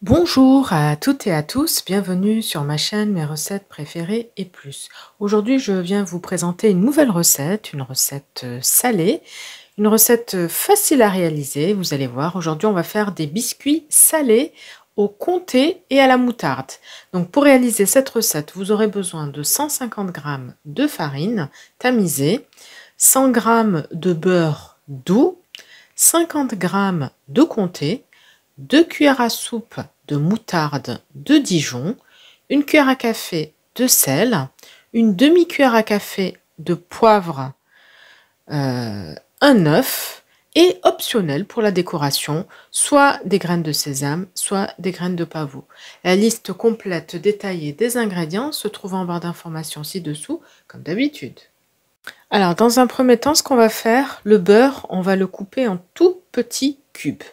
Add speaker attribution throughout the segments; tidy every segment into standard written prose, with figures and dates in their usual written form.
Speaker 1: Bonjour à toutes et à tous, bienvenue sur ma chaîne Mes recettes préférées et plus. Aujourd'hui, je viens vous présenter une nouvelle recette, une recette salée, une recette facile à réaliser. Vous allez voir, aujourd'hui, on va faire des biscuits salés au comté et à la moutarde. Donc, pour réaliser cette recette, vous aurez besoin de 150 g de farine tamisée, 100 g de beurre doux, 50 g de comté, 2 cuillères à soupe de moutarde de Dijon, une cuillère à café de sel, une demi-cuillère à café de poivre, un œuf et optionnel pour la décoration, soit des graines de sésame, soit des graines de pavot. La liste complète détaillée des ingrédients se trouve en barre d'informations ci-dessous, comme d'habitude. Alors, dans un premier temps, ce qu'on va faire, le beurre, on va le couper en tout petits cubes.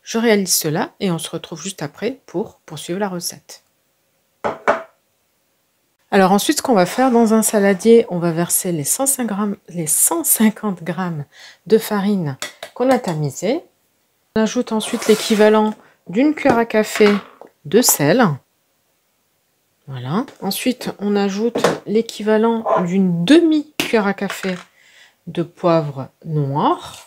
Speaker 1: Je réalise cela et on se retrouve juste après pour poursuivre la recette. Alors ensuite, ce qu'on va faire, dans un saladier, on va verser les 150 g de farine qu'on a tamisée. On ajoute ensuite l'équivalent d'une cuillère à café de sel. Voilà. Ensuite, on ajoute l'équivalent d'une demi-cuillère à café de poivre noir.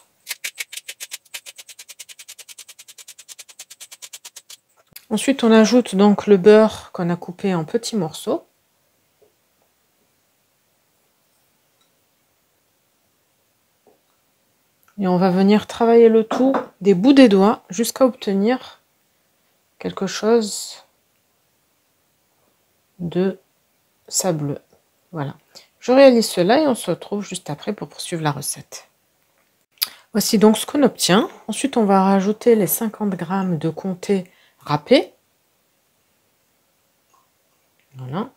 Speaker 1: Ensuite, on ajoute donc le beurre qu'on a coupé en petits morceaux. Et on va venir travailler le tout des bouts des doigts jusqu'à obtenir quelque chose de sableux. Voilà. Je réalise cela et on se retrouve juste après pour poursuivre la recette. Voici donc ce qu'on obtient. Ensuite, on va rajouter les 50 g de comté râpé. Voilà.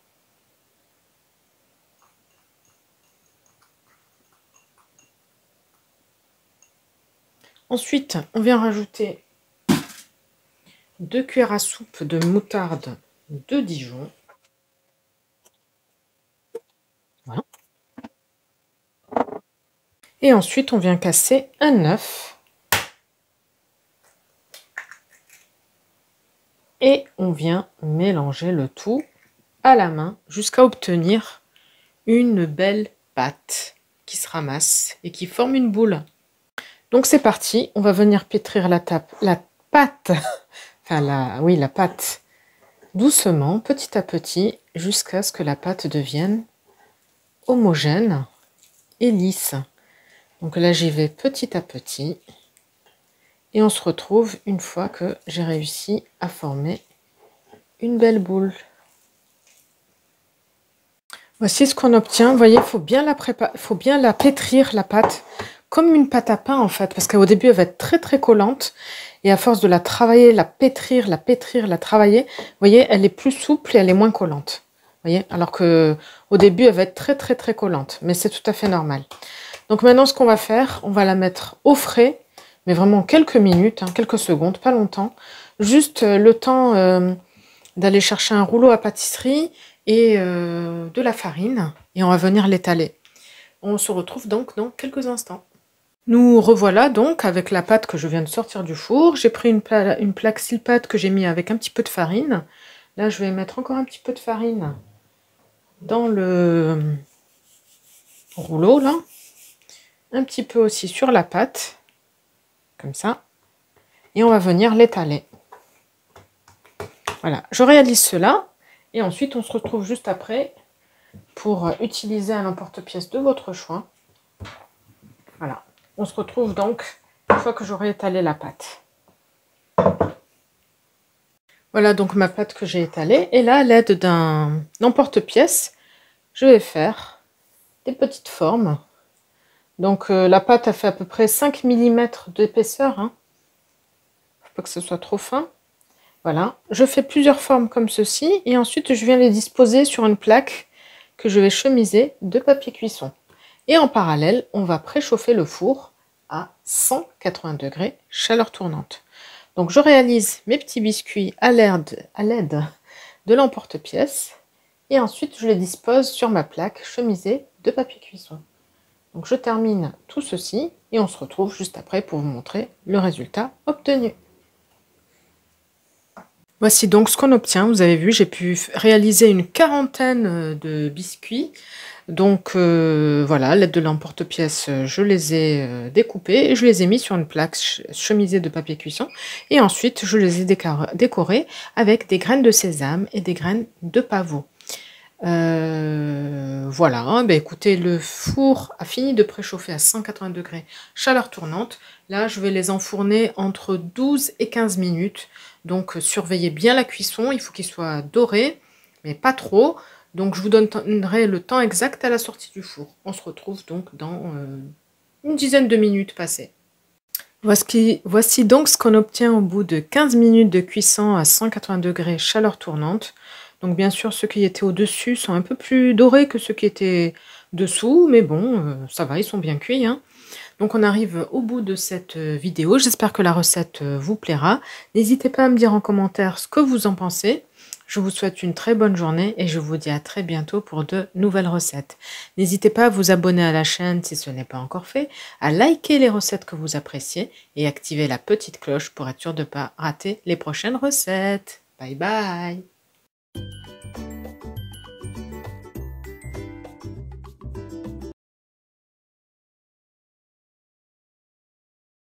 Speaker 1: Ensuite, on vient rajouter 2 cuillères à soupe de moutarde de Dijon. Voilà. Et ensuite, on vient casser un œuf. Et on vient mélanger le tout à la main jusqu'à obtenir une belle pâte qui se ramasse et qui forme une boule. Donc c'est parti, on va venir pétrir la pâte, enfin la pâte doucement, petit à petit, jusqu'à ce que la pâte devienne homogène et lisse. Donc là j'y vais petit à petit et on se retrouve une fois que j'ai réussi à former une belle boule. Voici ce qu'on obtient. Vous voyez, il faut bien la pétrir, la pâte, comme une pâte à pain en fait, parce qu'au début elle va être très très collante et à force de la travailler, la pétrir, la travailler, vous voyez, elle est plus souple et elle est moins collante. Vous voyez, alors que au début elle va être très très très collante, mais c'est tout à fait normal. Donc maintenant ce qu'on va faire, on va la mettre au frais, mais vraiment quelques minutes, hein, quelques secondes, pas longtemps, juste le temps d'aller chercher un rouleau à pâtisserie et de la farine, et on va venir l'étaler. On se retrouve donc dans quelques instants. Nous revoilà donc avec la pâte que je viens de sortir du four. J'ai pris une plaque Silpat que j'ai mis avec un petit peu de farine. Là, je vais mettre encore un petit peu de farine dans le rouleau, là. Un petit peu aussi sur la pâte, comme ça. Et on va venir l'étaler. Voilà, je réalise cela. Et ensuite, on se retrouve juste après pour utiliser un emporte-pièce de votre choix. Voilà. On se retrouve donc une fois que j'aurai étalé la pâte. Voilà donc ma pâte que j'ai étalée. Et là, à l'aide d'un emporte-pièce, je vais faire des petites formes. Donc la pâte a fait à peu près 5 mm d'épaisseur. Hein. Faut pas que ce soit trop fin. Voilà. Je fais plusieurs formes comme ceci. Et ensuite, je viens les disposer sur une plaque que je vais chemiser de papier cuisson. Et en parallèle, on va préchauffer le four à 180 degrés, chaleur tournante. Donc je réalise mes petits biscuits à l'aide de l'emporte-pièce. Et ensuite, je les dispose sur ma plaque chemisée de papier cuisson. Donc je termine tout ceci et on se retrouve juste après pour vous montrer le résultat obtenu. Voici donc ce qu'on obtient. Vous avez vu, j'ai pu réaliser une quarantaine de biscuits. Donc voilà, à l'aide de l'emporte-pièce, je les ai découpés et je les ai mis sur une plaque chemisée de papier cuisson. Et ensuite, je les ai décorés avec des graines de sésame et des graines de pavot. Voilà, hein, bah, écoutez, le four a fini de préchauffer à 180 degrés, chaleur tournante. Là, je vais les enfourner entre 12 et 15 minutes. Donc, surveillez bien la cuisson, il faut qu'il soit doré, mais pas trop. Donc, je vous donnerai le temps exact à la sortie du four. On se retrouve donc dans une dizaine de minutes passées. Voici donc ce qu'on obtient au bout de 15 minutes de cuisson à 180 degrés, chaleur tournante. Donc bien sûr, ceux qui étaient au-dessus sont un peu plus dorés que ceux qui étaient dessous, mais bon, ça va, ils sont bien cuits, hein. Donc on arrive au bout de cette vidéo. J'espère que la recette vous plaira. N'hésitez pas à me dire en commentaire ce que vous en pensez. Je vous souhaite une très bonne journée et je vous dis à très bientôt pour de nouvelles recettes. N'hésitez pas à vous abonner à la chaîne si ce n'est pas encore fait, à liker les recettes que vous appréciez et activer la petite cloche pour être sûr de ne pas rater les prochaines recettes. Bye bye!